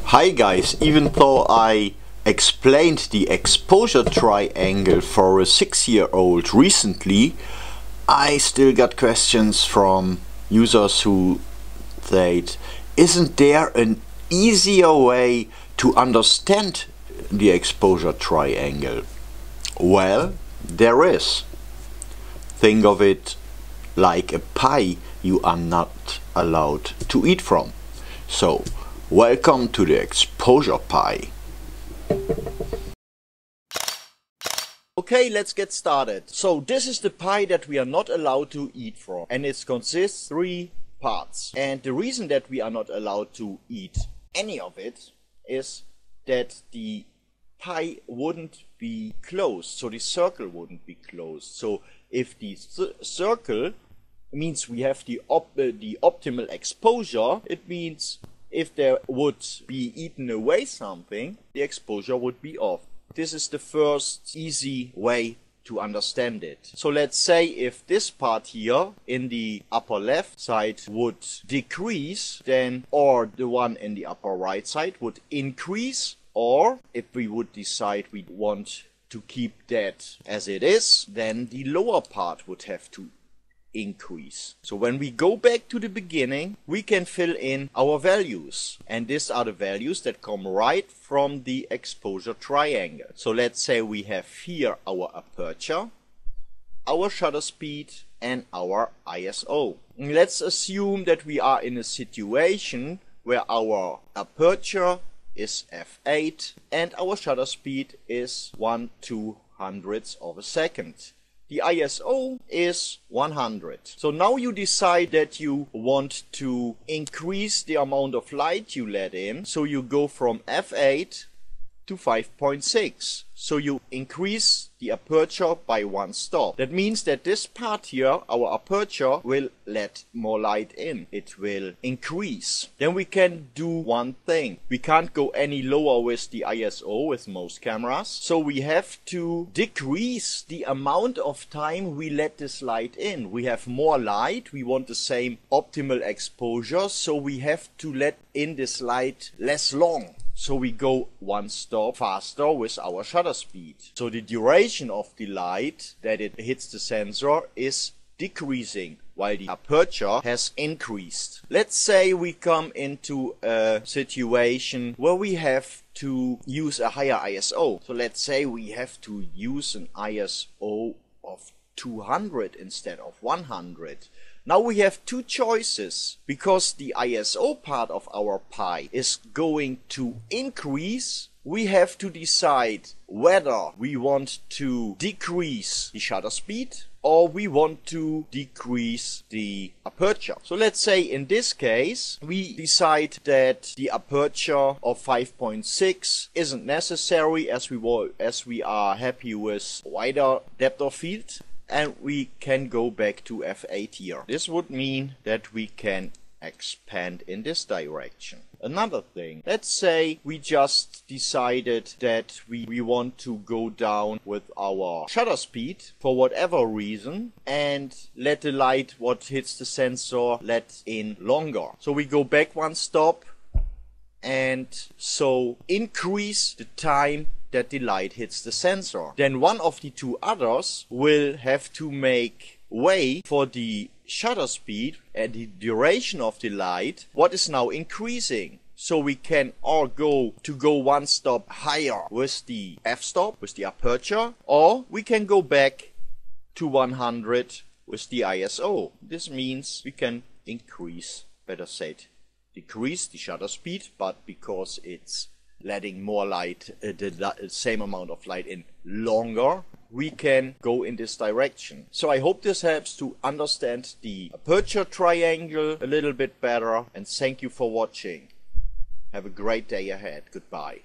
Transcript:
Hi guys, even though I explained the exposure triangle for a 6-year-old recently, I still got questions from users who said, isn't there an easier way to understand the exposure triangle? Well, there is. Think of it like a pie you are not allowed to eat from. So, welcome to the exposure pie. Okay, let's get started. So this is the pie that we are not allowed to eat from, and it consists 3 parts. And the reason that we are not allowed to eat any of it is that the pie wouldn't be closed, so the circle wouldn't be closed. So if the circle means we have the optimal exposure, it means if there would be eaten away something, the exposure would be off. This is the first easy way to understand it. So let's say if this part here in the upper left side would decrease, then or the one in the upper right side would increase, or if we would decide we want to keep that as it is, then the lower part would have to increase. So when we go back to the beginning, we can fill in our values, and these are the values that come right from the exposure triangle. So let's say we have here our aperture, our shutter speed, and our ISO. And let's assume that we are in a situation where our aperture is f8 and our shutter speed is 1/200th of a second. The ISO is 100. So now you decide that you want to increase the amount of light you let in. So you go from f8 to 5.6. So you increase the aperture by 1 stop. That means that this part here, our aperture, will let more light in. It will increase. Then we can do one thing. We can't go any lower with the ISO with most cameras. So we have to decrease the amount of time we let this light in. We have more light. We want the same optimal exposure. So we have to let in this light less long. So we go 1 stop faster with our shutter speed. So the duration of the light that it hits the sensor is decreasing while the aperture has increased. Let's say we come into a situation where we have to use a higher ISO. So let's say we have to use an ISO of 200 instead of 100. Now we have 2 choices, because the ISO part of our pie is going to increase. We have to decide whether we want to decrease the shutter speed or we want to decrease the aperture. So let's say in this case we decide that the aperture of 5.6 isn't necessary, as we are happy with wider depth of field, and we can go back to f8 here. This would mean that we can expand in this direction. Another thing, let's say we just decided that we want to go down with our shutter speed for whatever reason and let the light what hits the sensor let in longer. So we go back 1 stop and so increase the time that the light hits the sensor. Then one of the 2 others will have to make way for the shutter speed and the duration of the light, what is now increasing. So we can all go 1 stop higher with the f-stop, with the aperture, or we can go back to 100 with the ISO. This means we can increase, better said, decrease the shutter speed, but because it's letting more light, the same amount of light in longer, we can go in this direction. So I hope this helps to understand the aperture triangle a little bit better, and thank you for watching. Have a great day ahead. Goodbye.